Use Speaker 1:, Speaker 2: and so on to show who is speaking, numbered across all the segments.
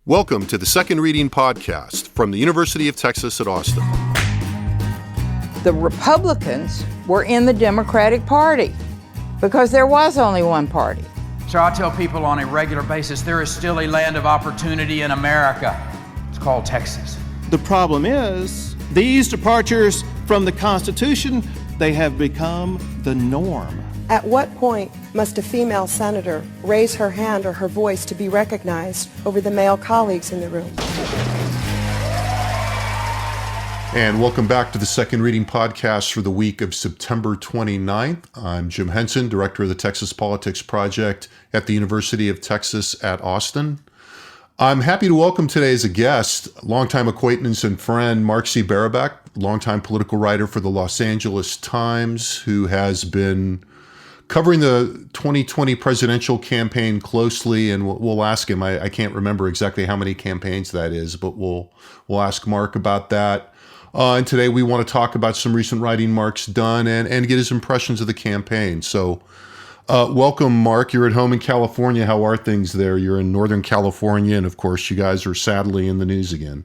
Speaker 1: Welcome to the Second Reading Podcast from the University of Texas at Austin.
Speaker 2: The Republicans were in the Democratic Party because there was only one party.
Speaker 3: So I tell people on a regular basis, there is still a land of opportunity in America. It's called Texas.
Speaker 4: The problem is, these departures from the Constitution, they have become the norm.
Speaker 5: At what point must a female senator raise her hand or her voice to be recognized over the male colleagues in the room?
Speaker 1: And welcome back to the Second Reading Podcast for the week of September 29th. I'm Jim Henson, Director of the Texas Politics Project at the University of Texas at Austin. I'm happy to welcome today as a guest, longtime acquaintance and friend, Mark C. Barabak, longtime political writer for the Los Angeles Times, who has been covering the 2020 presidential campaign closely, and we'll ask him. I can't remember exactly how many campaigns that is, but we'll ask Mark about that. And today we want to talk about some recent writing Mark's done and get his impressions of the campaign. So welcome, Mark. You're at home in California. How are things there? You're in Northern California, and of course you guys are sadly in the news again.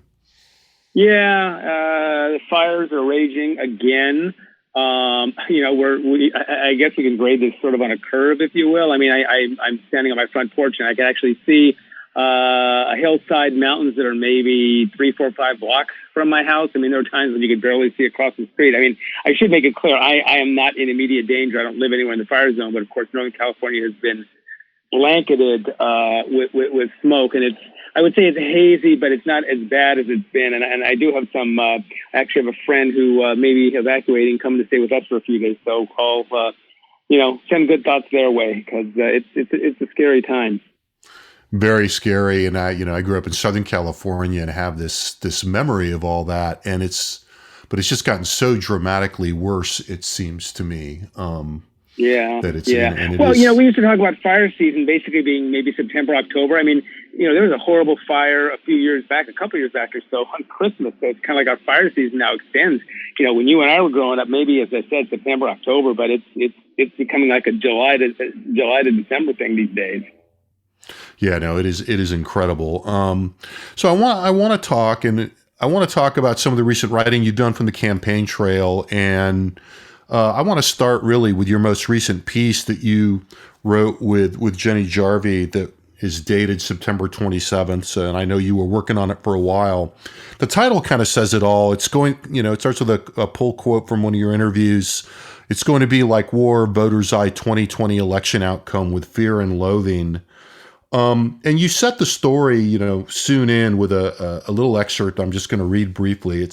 Speaker 6: Yeah, the fires are raging again. I guess we can grade this sort of on a curve, if you will. I mean, I'm standing on my front porch and I can actually see a hillside, mountains that are maybe 3, 4, 5 blocks from my house. I mean, there are times when you could barely see across the street. I mean, I should make it clear, I am not in immediate danger. I don't live anywhere in the fire zone, but of course, Northern California has been blanketed with smoke, and I would say it's hazy, but it's not as bad as it's been. And I do have some, actually have a friend who may be evacuating, coming to stay with us for a few days. So I'll, send good thoughts their way, because it's a scary time.
Speaker 1: Very scary. And I grew up in Southern California and have this memory of all that. And it's just gotten so dramatically worse, it seems to me.
Speaker 6: Yeah.
Speaker 1: That it's,
Speaker 6: yeah.
Speaker 1: And
Speaker 6: we used to talk about fire season basically being maybe September, October. I mean, there was a horrible fire a couple years back or so on Christmas. So it's kind of like our fire season now extends. When you and I were growing up, maybe, as I said, September, October, but it's becoming like a July to December thing these days.
Speaker 1: Yeah, no, it is incredible. So I want to talk about some of the recent writing you've done from the campaign trail, and I want to start really with your most recent piece that you wrote with Jenny Jarvie that is dated September 27th. And I know you were working on it for a while. The title kind of says it all. It starts with a pull quote from one of your interviews. It's going to be like war, voters' eye 2020 election outcome with fear and loathing. And you set the story, soon in with a little excerpt I'm just going to read briefly.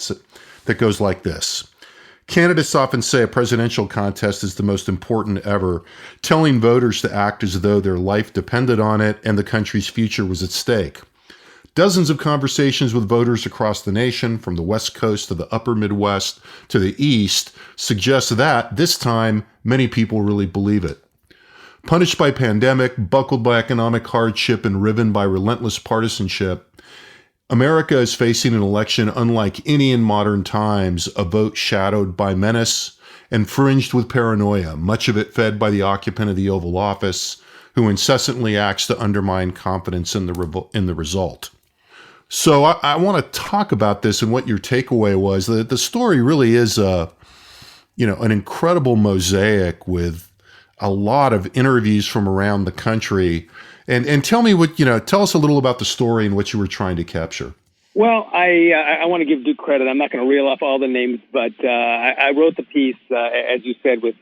Speaker 1: That goes like this. Candidates often say a presidential contest is the most important ever, telling voters to act as though their life depended on it and the country's future was at stake. Dozens of conversations with voters across the nation, from the West Coast to the upper Midwest to the East, suggest that, this time, many people really believe it. Punished by pandemic, buckled by economic hardship, and riven by relentless partisanship, America is facing an election unlike any in modern times, a vote shadowed by menace and fringed with paranoia, much of it fed by the occupant of the Oval Office, who incessantly acts to undermine confidence in the result. So I want to talk about this and what your takeaway was. The story really is an incredible mosaic with a lot of interviews from around the country. And tell me tell us a little about the story and what you were trying to capture.
Speaker 6: Well, I want to give due credit. I'm not going to reel off all the names, but I wrote the piece, as you said, with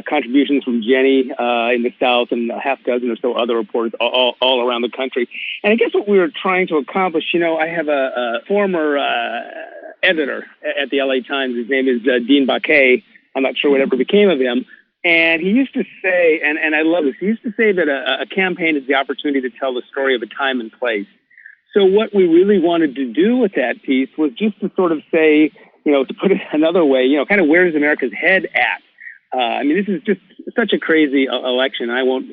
Speaker 6: contributions from Jenny in the South and a half dozen or so other reporters all around the country. And I guess what we were trying to accomplish, I have a former editor at the LA Times. His name is Dean Baquet. I'm not sure whatever became of him. And he used to say, and I love this, he used to say that a campaign is the opportunity to tell the story of a time and place. So what we really wanted to do with that piece was just to sort of say, to put it another way, kind of where is America's head at? This is just such a crazy election. I won't,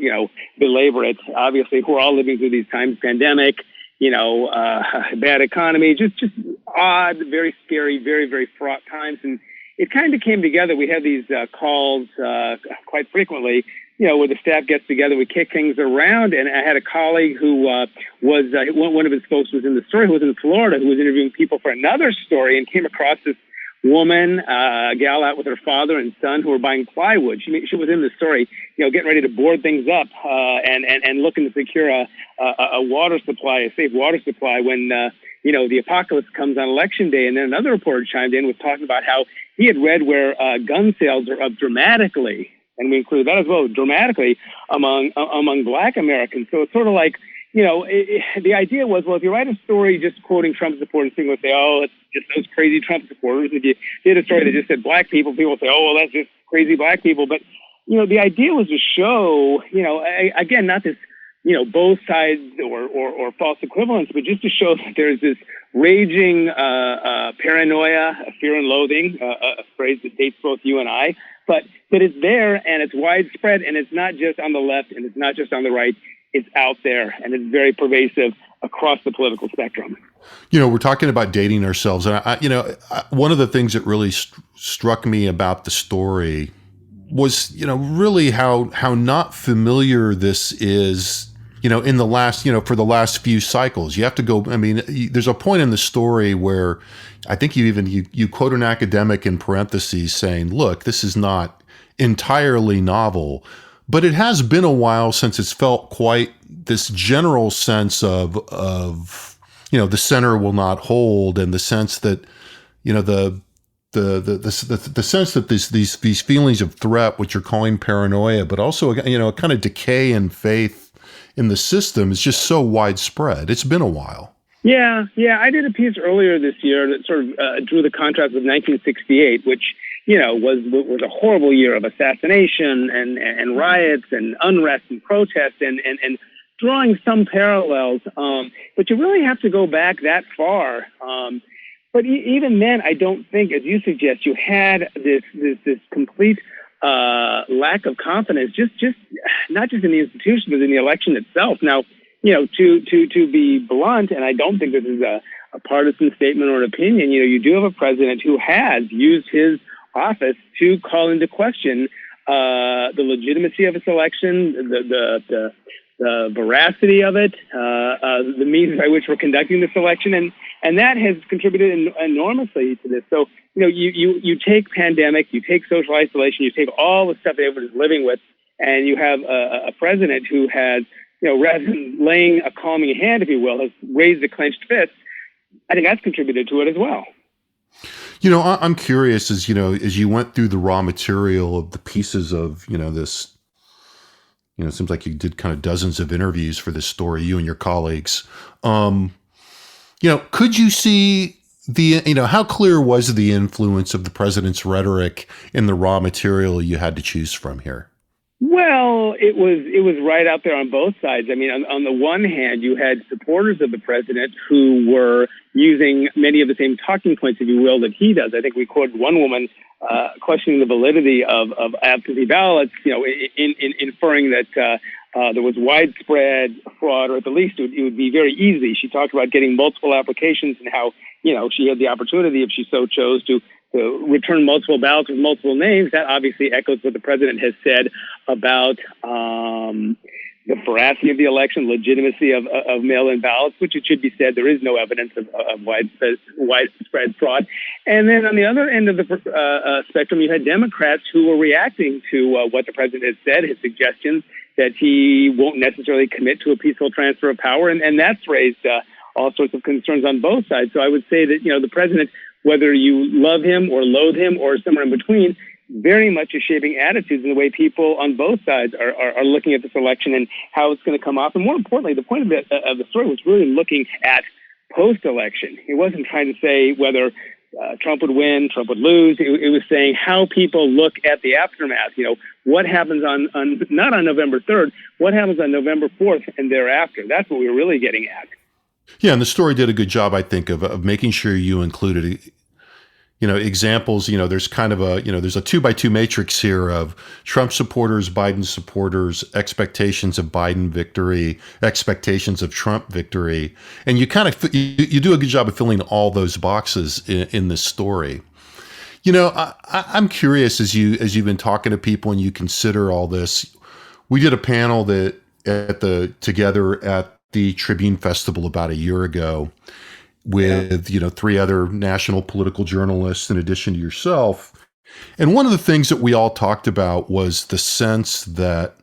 Speaker 6: belabor it. Obviously, we're all living through these times, pandemic, bad economy, just odd, very scary, very, very fraught times. And it kind of came together. We had these calls quite frequently, where the staff gets together, we kick things around. And I had a colleague who was, one of his folks was in the story, who was in Florida, who was interviewing people for another story and came across this woman, a gal out with her father and son who were buying plywood. She was in the story, getting ready to board things up and looking to secure a water supply, a safe water supply when, the apocalypse comes on election day. And then another reporter chimed in, was talking about how he had read where gun sales are up dramatically, and we included that as well, dramatically among Black Americans. So it's sort of like, the idea was, well, if you write a story just quoting Trump supporters, people would say, oh, it's just those crazy Trump supporters. If you did a story that just said Black people would say, oh, well, that's just crazy Black people. But, the idea was to show, again, not this, both sides or false equivalence, but just to show that there's this raging paranoia, fear and loathing, a phrase that dates both you and I, but that it's there and it's widespread, and it's not just on the left and it's not just on the right. It's out there, and it's very pervasive across the political spectrum.
Speaker 1: We're talking about dating ourselves, and one of the things that really struck me about the story was, really how not familiar this is, in the last, for the last few cycles. You have to go. I mean, there's a point in the story where I think you quote an academic in parentheses saying, "Look, this is not entirely novel." But it has been a while since it's felt quite this general sense of the center will not hold, and the sense that the sense that these feelings of threat, which you're calling paranoia, but also a kind of decay in faith in the system, is just so widespread. It's been a while.
Speaker 6: Yeah. I did a piece earlier this year that sort of drew the contrast with 1968, which was a horrible year of assassination and riots and unrest and protest and drawing some parallels. But you really have to go back that far. But even then, I don't think, as you suggest, you had this complete lack of confidence, just not just in the institution, but in the election itself. Now, to be blunt, and I don't think this is a partisan statement or an opinion, you do have a president who has used his office to call into question the legitimacy of its election, the veracity of it, the means by which we're conducting this election, and that has contributed enormously to this. So you take pandemic, you take social isolation, you take all the stuff that everybody's living with, and you have a president who has, rather than laying a calming hand, if you will, has raised a clenched fist. I think that's contributed to it as well.
Speaker 1: I'm curious, as you went through the raw material of the pieces of, this, it seems like you did kind of dozens of interviews for this story, you and your colleagues. Could you see how clear was the influence of the president's rhetoric in the raw material you had to choose from here?
Speaker 6: Well, it was right out there on both sides. I mean, on the one hand, you had supporters of the president who were using many of the same talking points, if you will, that he does. I think we quoted one woman questioning the validity of absentee ballots, inferring that there was widespread fraud, or at the least it would be very easy. She talked about getting multiple applications and how, she had the opportunity, if she so chose, to return multiple ballots with multiple names. That obviously echoes what the president has said about the veracity of the election, legitimacy of mail-in ballots, which it should be said there is no evidence of widespread fraud. And then on the other end of the spectrum, you had Democrats who were reacting to what the president has said, his suggestions that he won't necessarily commit to a peaceful transfer of power, and that's raised all sorts of concerns on both sides. So I would say that, the president, whether you love him or loathe him or somewhere in between, very much is shaping attitudes in the way people on both sides are looking at this election and how it's going to come off. And more importantly, the point of the story was really looking at post-election. It wasn't trying to say whether Trump would win, Trump would lose. It was saying how people look at the aftermath. What happens on not on November 3rd, what happens on November 4th and thereafter. That's what we were really getting at.
Speaker 1: Yeah, and the story did a good job, I think, of making sure you included, examples. There's kind of there's a 2x2 matrix here of Trump supporters, Biden supporters, expectations of Biden victory, expectations of Trump victory, and you kind of you do a good job of filling all those boxes in this story. I'm curious as you've been talking to people and you consider all this. We did a panel together at the Tribune Festival about a year ago with 3 other national political journalists in addition to yourself. And one of the things that we all talked about was the sense that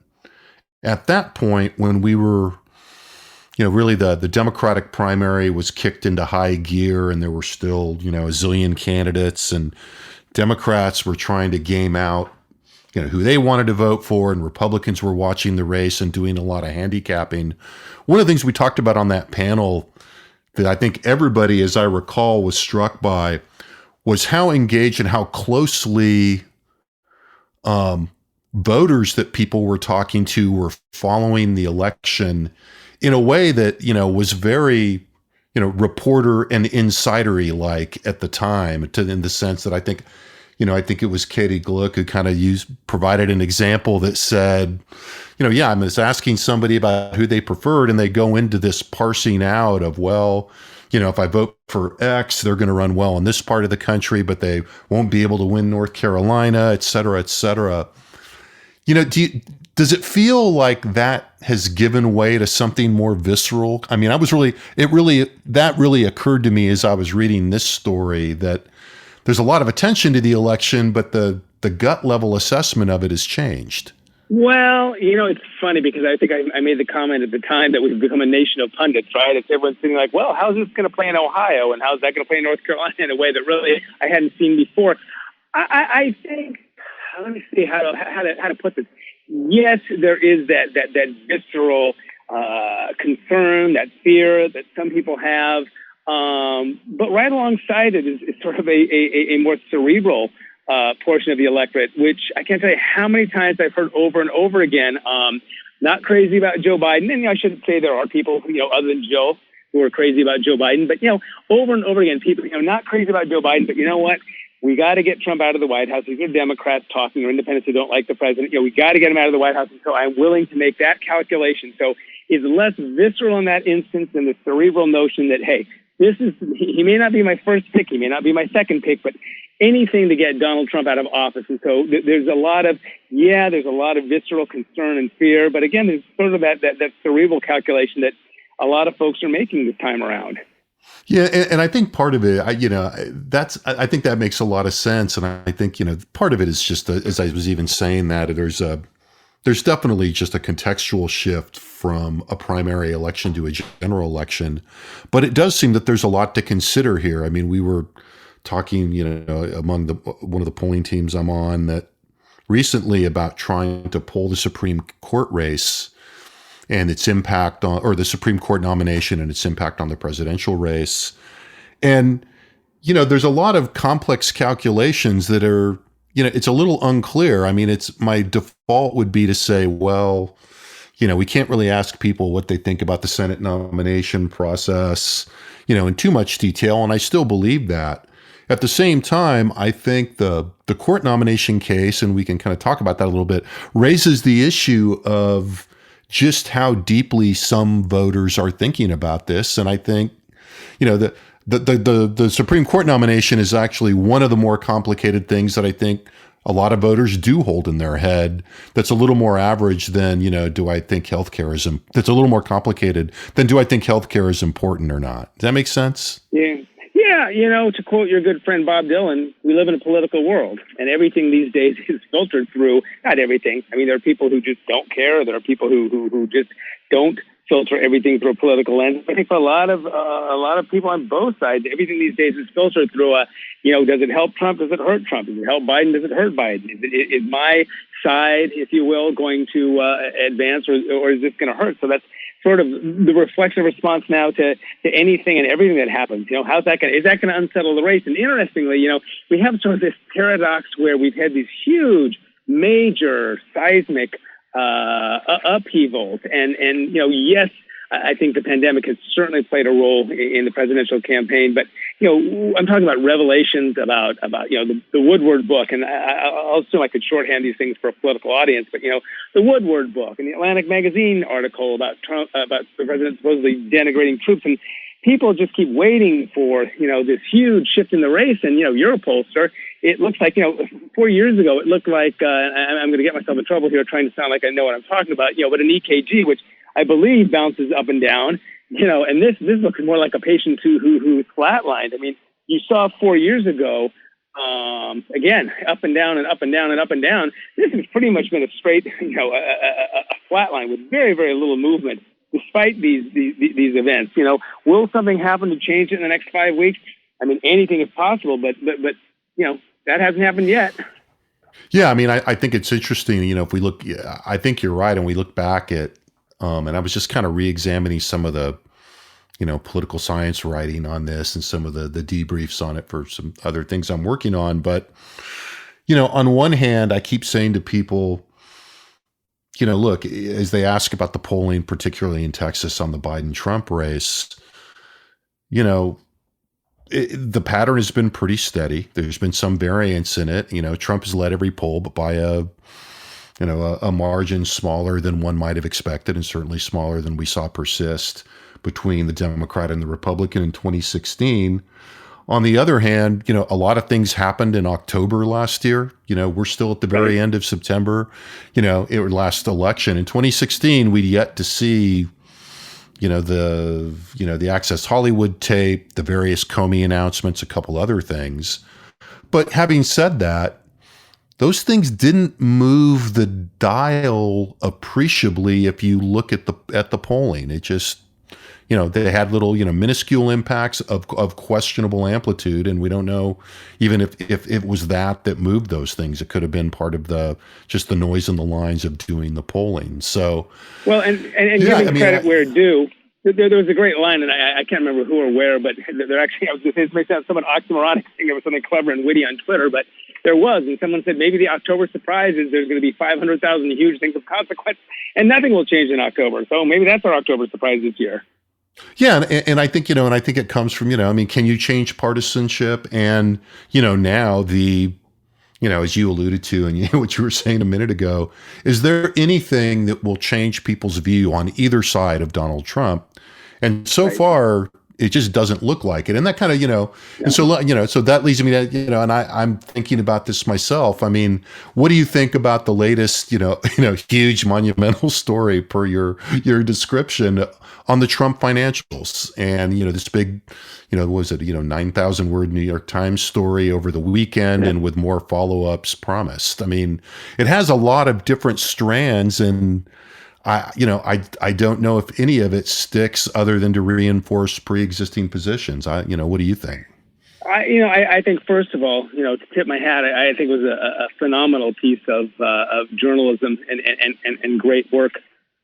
Speaker 1: at that point when we were, really the Democratic primary was kicked into high gear and there were still, a zillion candidates and Democrats were trying to game out, who they wanted to vote for, and Republicans were watching the race and doing a lot of handicapping. One of the things we talked about on that panel that I think everybody, as I recall, was struck by was how engaged and how closely voters that people were talking to were following the election in a way that, was very, reporter and insidery like at the time, in the sense that I think it was Katie Gluck who kind of provided an example that said, I'm just asking somebody about who they preferred, and they go into this parsing out of, well, if I vote for X, they're going to run well in this part of the country, but they won't be able to win North Carolina, et cetera, et cetera. Does it feel like that has given way to something more visceral? I mean, that really occurred to me as I was reading this story, that there's a lot of attention to the election, but the gut level assessment of it has changed.
Speaker 6: Well, it's funny because I think I made the comment at the time that we've become a nation of pundits, right? It's everyone's sitting like, well, how's this going to play in Ohio? And how's that going to play in North Carolina in a way that really I hadn't seen before? I think, let me see how to put this. Yes, there is that visceral concern, that fear that some people have. But right alongside it is sort of a more cerebral portion of the electorate, which I can't tell you how many times I've heard over and over again. Not crazy about Joe Biden, and I shouldn't say there are people other than Joe who are crazy about Joe Biden, but over and over again, people not crazy about Joe Biden, but you know what? We got to get Trump out of the White House. These are Democrats talking, or independents who don't like the president. We got to get him out of the White House, and so I'm willing to make that calculation. So it's less visceral in that instance than the cerebral notion that, hey, he may not be my first pick, he may not be my second pick, but anything to get Donald Trump out of office. And so there's a lot of visceral concern and fear, but again, there's sort of that cerebral calculation that a lot of folks are making this time around.
Speaker 1: Yeah, and I think part of it, I think that makes a lot of sense, and I think part of it is just as I was even saying that there's definitely just a contextual shift from a primary election to a general election, but it does seem that there's a lot to consider here. I mean, we were talking, among one of the polling teams I'm on that recently about trying to pull the Supreme Court race and its impact on, or the Supreme Court nomination and its impact on the presidential race. And, there's a lot of complex calculations that are, it's a little unclear. I mean, my default would be to say, well, we can't really ask people what they think about the Senate nomination process, in too much detail. And I still believe that. At the same time, I think the court nomination case, and we can kind of talk about that a little bit, raises the issue of just how deeply some voters are thinking about this. And I think, the Supreme Court nomination is actually one of the more complicated things that I think a lot of voters do hold in their head. That's a little more average than, do I think healthcare is, that's a little more complicated than do I think healthcare is important or not? Does that make sense?
Speaker 6: Yeah. Yeah, to quote your good friend Bob Dylan, we live in a political world, and everything these days is filtered through, not everything. I mean, there are people who just don't care. There are people who just don't filter everything through a political lens. I think for a lot of people on both sides, everything these days is filtered through does it help Trump? Does it hurt Trump? Does it help Biden? Does it hurt Biden? Is my side, if you will, going to advance, or is this going to hurt? So that's sort of the reflexive response now to anything and everything that happens. Is that going to unsettle the race? And interestingly, we have sort of this paradox where we've had these huge, major, seismic upheavals, and yes, I think the pandemic has certainly played a role in the presidential campaign. But I'm talking about revelations about the Woodward book, and I'll assume I could shorthand these things for a political audience. But the Woodward book and the Atlantic magazine article about Trump, about the president supposedly denigrating troops, and people just keep waiting for this huge shift in the race. And you're a pollster. it looks like, 4 years ago, it looked like, I'm going to get myself in trouble here trying to sound like I know what I'm talking about, but an EKG, which I believe bounces up and down, and this looks more like a patient who's flatlined. I mean, you saw 4 years ago, again, up and down and up and down and up and down. This has pretty much been a straight, a flat line with very, very little movement, despite these events. Will something happen to change it in the next 5 weeks? I mean, anything is possible, but that hasn't happened yet.
Speaker 1: Yeah, I mean, I think it's interesting. If we look, I think you're right, and we look back at, and I was just kind of re-examining some of the, political science writing on this and some of the debriefs on it for some other things I'm working on. But, on one hand, I keep saying to people, look, as they ask about the polling, particularly in Texas on the Biden-Trump race, the pattern has been pretty steady. There's been some variance in it. Trump has led every poll, but by a margin smaller than one might have expected, and certainly smaller than we saw persist between the Democrat and the Republican in 2016. On the other hand, a lot of things happened in October last year. We're still at the very end of September. It was last election in 2016. We'd yet to see, the Access Hollywood tape, the various Comey announcements, a couple other things. But having said that, those things didn't move the dial appreciably if you look at the polling. It just, they had little, minuscule impacts of questionable amplitude, and we don't know even if it was that moved those things. It could have been part of the noise in the lines of doing the polling. So,
Speaker 6: well, and giving credit where due, there was a great line, and I can't remember who or where, but there actually, I was going to say, this may sound somewhat oxymoronic, saying there was something clever and witty on Twitter, but there was, and someone said maybe the October surprise is there's going to be 500,000 huge things of consequence, and nothing will change in October. So maybe that's our October surprise this year.
Speaker 1: Yeah, and I think, and I think it comes from, can you change partisanship? And, now as you alluded to, and what you were saying a minute ago, is there anything that will change people's view on either side of Donald Trump? And so far, it just doesn't look like it. And that kind of, and so, so that leads me to, and I'm thinking about this myself. I mean, what do you think about the latest, huge monumental story per your description on the Trump financials and, this big, what was it, 9,000 word New York Times story over the weekend and with more follow-ups promised. I mean, it has a lot of different strands, and I don't know if any of it sticks other than to reinforce pre-existing positions. What do you think?
Speaker 6: I think, first of all, to tip my hat, I think it was a phenomenal piece of journalism and great work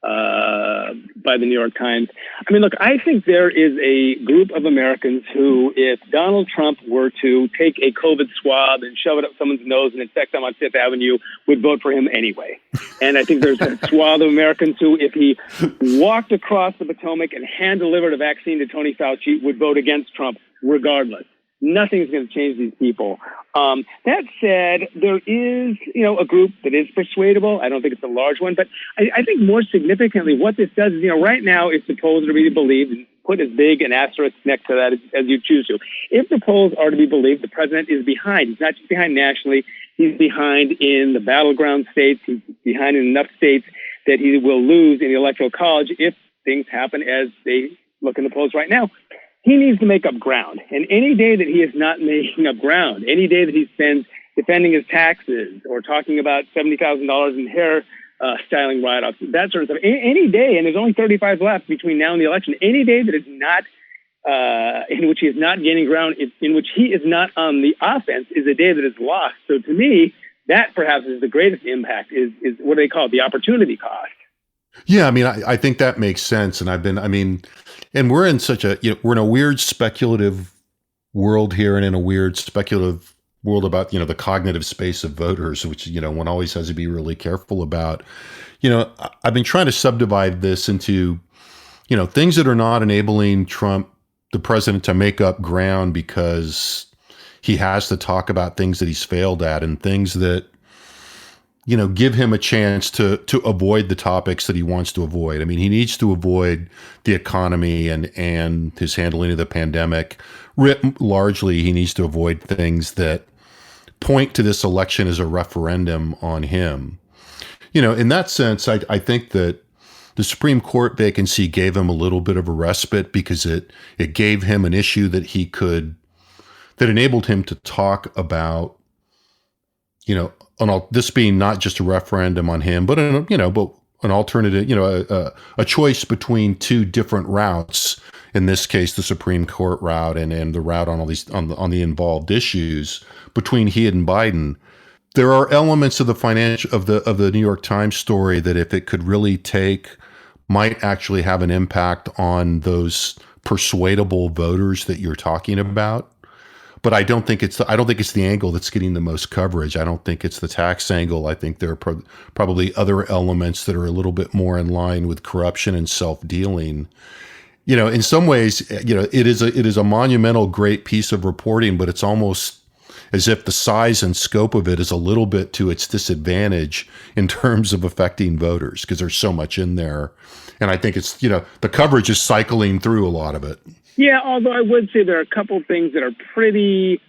Speaker 6: by the New York Times. I mean, look, I think there is a group of Americans who, if Donald Trump were to take a COVID swab and shove it up someone's nose and infect them on Fifth Avenue, would vote for him anyway. And I think there's a swath of Americans who, if he walked across the Potomac and hand-delivered a vaccine to Tony Fauci, would vote against Trump regardless. Nothing's going to change these people. That said, there is, a group that is persuadable. I don't think it's a large one, but I think more significantly, what this does is, right now, if the polls are to be believed, and put as big an asterisk next to that as you choose to. If the polls are to be believed, the president is behind. He's not just behind nationally. He's behind in the battleground states. He's behind in enough states that he will lose in the Electoral College if things happen as they look in the polls right now. He needs to make up ground. And any day that he is not making up ground, any day that he spends defending his taxes or talking about $70,000 in hair styling write-offs, that sort of stuff, any day, and there's only 35 left between now and the election, any day that is not, in which he is not gaining ground, in which he is not on the offense, is a day that is lost. So to me, that perhaps is the greatest impact, is what do they call it, the opportunity cost.
Speaker 1: Yeah, I mean, I think that makes sense. And and we're in such a, we're in a weird speculative world here, and in a weird speculative world about, the cognitive space of voters, which, one always has to be really careful about. I've been trying to subdivide this into, things that are not enabling Trump, the president, to make up ground because he has to talk about things that he's failed at, and things that, give him a chance to avoid the topics that he wants to avoid. I mean, he needs to avoid the economy and his handling of the pandemic. Largely, he needs to avoid things that point to this election as a referendum on him. In that sense, I think that the Supreme Court vacancy gave him a little bit of a respite because it gave him an issue that enabled him to talk about, this being not just a referendum on him, but an alternative, a choice between two different routes. In this case, the Supreme Court route and the route on all these on the involved issues between he and Biden. There are elements of the New York Times story that, if it could really take, might actually have an impact on those persuadable voters that you're talking about. But I don't think it's the angle that's getting the most coverage. I don't think it's the tax angle. I think there are probably other elements that are a little bit more in line with corruption and self-dealing. In some ways, it is a monumental, great piece of reporting, but it's almost as if the size and scope of it is a little bit to its disadvantage in terms of affecting voters, because there's so much in there. And I think it's, the coverage is cycling through a lot of it.
Speaker 6: Yeah, although I would say there are a couple of things that are pretty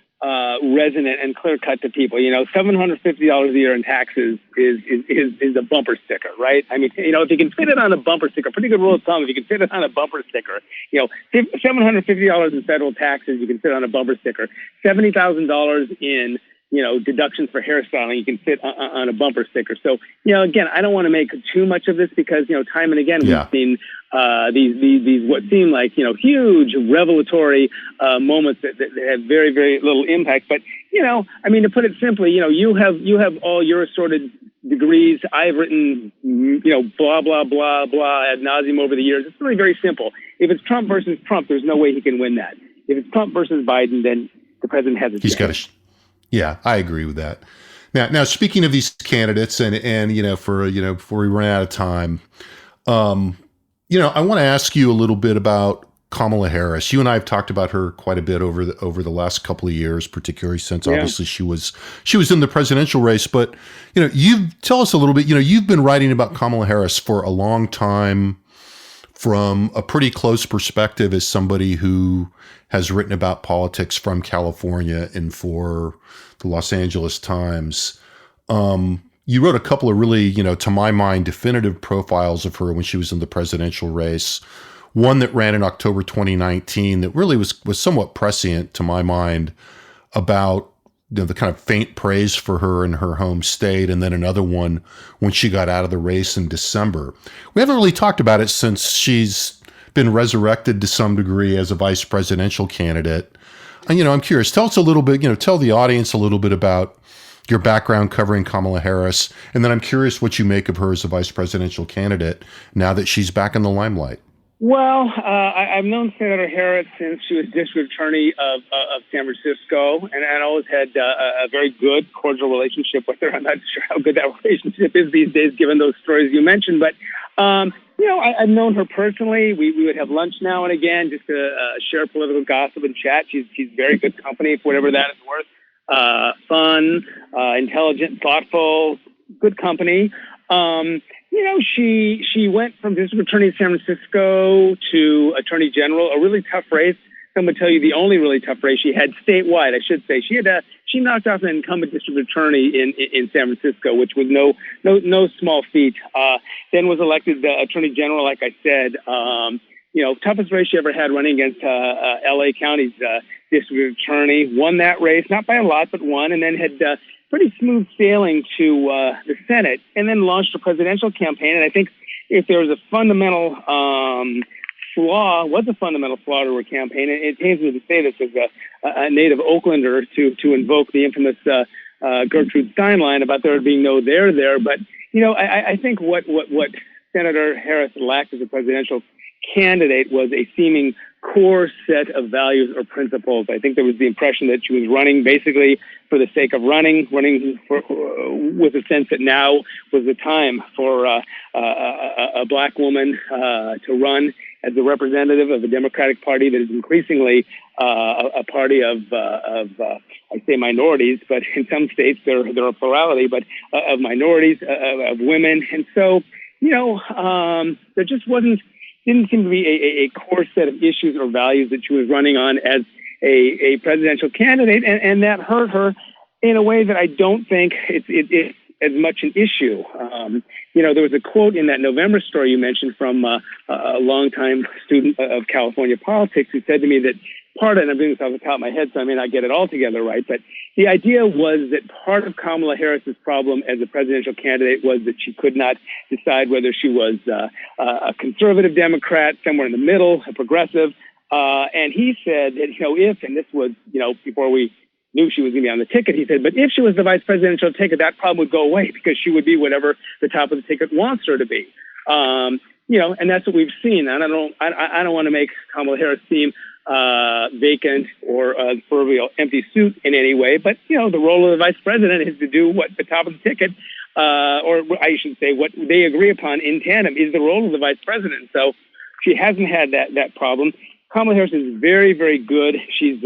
Speaker 6: resonant and clear cut to people. $750 a year in taxes is a bumper sticker, right? I mean, if you can fit it on a bumper sticker, pretty good rule of thumb. If you can fit it on a bumper sticker, $750 in federal taxes, you can fit on a bumper sticker. $70,000 in deductions for hairstyling, you can fit on a bumper sticker. So, again, I don't want to make too much of this because, time and again, we've seen these what seem like, huge revelatory moments that have very, very little impact. But, to put it simply, you have all your assorted degrees. I've written, blah, blah, blah, blah ad nauseum over the years. It's really very simple. If it's Trump versus Trump, there's no way he can win that. If it's Trump versus Biden, then the president has a chance.
Speaker 1: He's got to. Yeah, I agree with that. Now, speaking of these candidates, and before we run out of time, I want to ask you a little bit about Kamala Harris. You and I have talked about her quite a bit over the last couple of years, particularly since obviously she was in the presidential race. But you tell us a little bit. You've been writing about Kamala Harris for a long time, from a pretty close perspective as somebody who has written about politics from California and for the Los Angeles Times. You wrote a couple of really, to my mind, definitive profiles of her when she was in the presidential race. One that ran in October 2019 that really was somewhat prescient to my mind about the kind of faint praise for her in her home state, and then another one when she got out of the race in December. We haven't really talked about it since she's been resurrected to some degree as a vice presidential candidate. And, I'm curious, tell us a little bit, tell the audience a little bit about your background covering Kamala Harris. And then I'm curious what you make of her as a vice presidential candidate now that she's back in the limelight.
Speaker 6: Well, I've known Senator Harris since she was district attorney of San Francisco, and I always had a very good, cordial relationship with her. I'm not sure how good that relationship is these days, given those stories you mentioned. But, I've known her personally. We would have lunch now and again just to share political gossip and chat. She's very good company, for whatever that is worth. Fun, intelligent, thoughtful, good company. She went from district attorney of San Francisco to attorney general, a really tough race. Some would tell you the only really tough race she had statewide, I should say. She knocked off an incumbent district attorney in San Francisco, which was no small feat. Then was elected attorney general, like I said. Toughest race she ever had, running against L.A. County's district attorney. Won that race, not by a lot, but won, and then had pretty smooth sailing to the Senate, and then launched a presidential campaign. And I think if there was a fundamental flaw to her campaign, it pains me to say this as a native Oaklander to invoke the infamous Gertrude Stein line about there being no there there. But, I think what Senator Harris lacked as a presidential candidate was a seeming core set of values or principles. I think there was the impression that she was running basically for the sake of running with a sense that now was the time for a black woman to run as a representative of a Democratic Party that is increasingly a party of I say minorities, but in some states they're a plurality, but of minorities, of women. And so, there just didn't seem to be a core set of issues or values that she was running on as a presidential candidate, and that hurt her. in a way that I don't think it's as much an issue. There was a quote in that November story you mentioned from a longtime student of California politics who said to me that and I'm doing this off the top of my head, so I may not get it all together right, but the idea was that part of Kamala Harris's problem as a presidential candidate was that she could not decide whether she was a conservative Democrat, somewhere in the middle, a progressive. And he said that, if, and this was, before we knew she was going to be on the ticket, he said, but if she was the vice presidential ticket, that problem would go away because she would be whatever the top of the ticket wants her to be. And that's what we've seen. And I don't want to make Kamala Harris seem vacant or a proverbial empty suit in any way, but the role of the vice president is to do what the top of the ticket, or I should say, what they agree upon in tandem is the role of the vice president. So she hasn't had that problem. Kamala Harris is very, very good. She's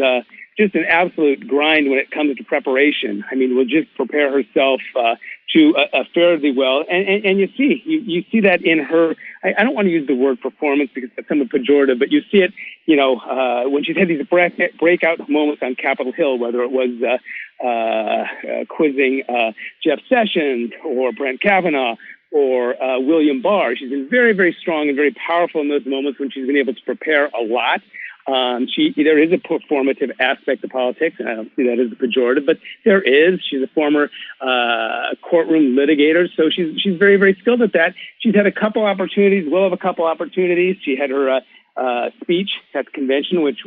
Speaker 6: just an absolute grind when it comes to preparation. I mean, will just prepare herself to fairly well. And you see that in her, I don't want to use the word performance because that's somewhat pejorative, but you see it, when she's had these breakout moments on Capitol Hill, whether it was quizzing Jeff Sessions or Brett Kavanaugh or William Barr. She's been very, very strong and very powerful in those moments when she's been able to prepare a lot. There is a performative aspect to politics, and I don't see that as a pejorative, but there is. She's a former courtroom litigator, so she's very, very skilled at that. She's had a couple opportunities, will have a couple opportunities. She had her speech at the convention, which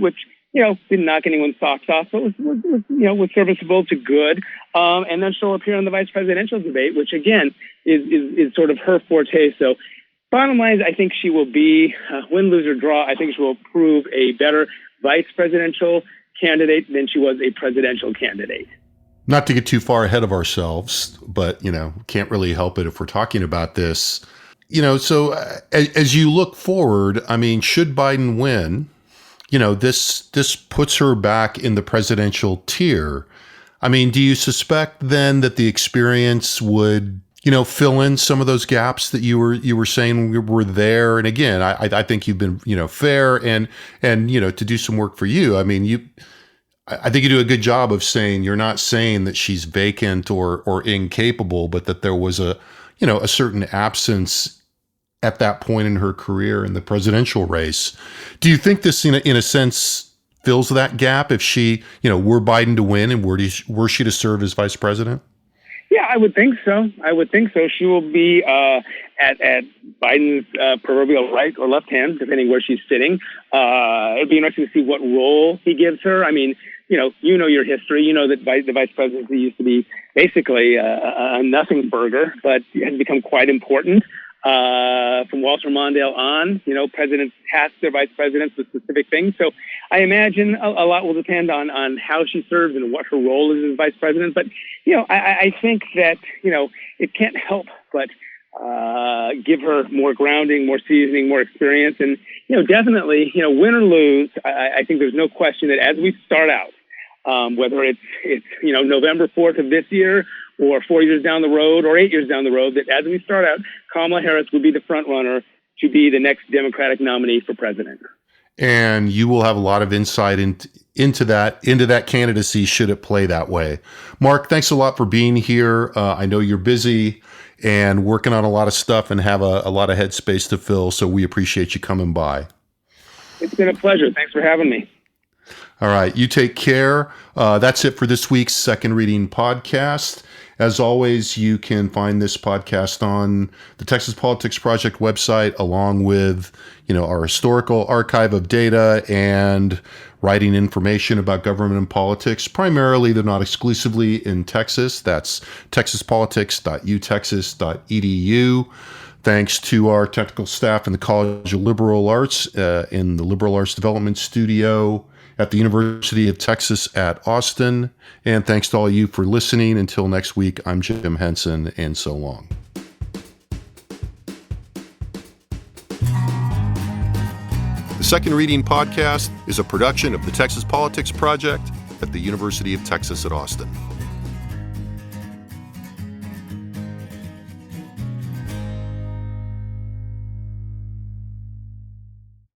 Speaker 6: didn't knock anyone's socks off, but was serviceable to good. And then she'll appear in the vice presidential debate, which again is sort of her forte. So bottom line is, I think she will be, win, lose, or draw, I think she will prove a better vice presidential candidate than she was a presidential candidate.
Speaker 1: Not to get too far ahead of ourselves, but, can't really help it if we're talking about this. So as you look forward, I mean, should Biden win, this puts her back in the presidential tier. I mean, do you suspect then that the experience would fill in some of those gaps that you were saying were there? And again, I think you've been, fair and, to do some work for you. I mean, I think you do a good job of saying, you're not saying that she's vacant or incapable, but that there was a certain absence at that point in her career in the presidential race. Do you think this in a sense fills that gap if she, were Biden to win and were she to serve as vice president?
Speaker 6: Yeah, I would think so. She will be at Biden's proverbial right or left hand, depending where she's sitting. It'd be interesting to see what role he gives her. I mean, your history. You know that the vice presidency used to be basically a nothing burger, but it has become quite important. From Walter Mondale on, presidents task their vice presidents with specific things. So I imagine a lot will depend on how she serves and what her role is as vice president. But, I think that, it can't help but give her more grounding, more seasoning, more experience. And, definitely, win or lose, I think there's no question that as we start out, whether it's November 4th of this year or 4 years down the road or 8 years down the road, that as we start out, Kamala Harris will be the front runner to be the next Democratic nominee for president.
Speaker 1: And you will have a lot of insight into that candidacy should it play that way. Mark, thanks a lot for being here. I know you're busy and working on a lot of stuff and have a lot of headspace to fill, so we appreciate you coming by.
Speaker 6: It's been a pleasure. Thanks for having me.
Speaker 1: All right, you take care. That's it for this week's Second Reading podcast. As always, you can find this podcast on the Texas Politics Project website, along with, our historical archive of data and writing information about government and politics. Primarily, they're not exclusively in Texas. That's texaspolitics.utexas.edu. Thanks to our technical staff in the College of Liberal Arts, in the Liberal Arts Development Studio at the University of Texas at Austin. And thanks to all of you for listening. Until next week, I'm Jim Henson, and so long. The Second Reading Podcast is a production of the Texas Politics Project at the University of Texas at Austin.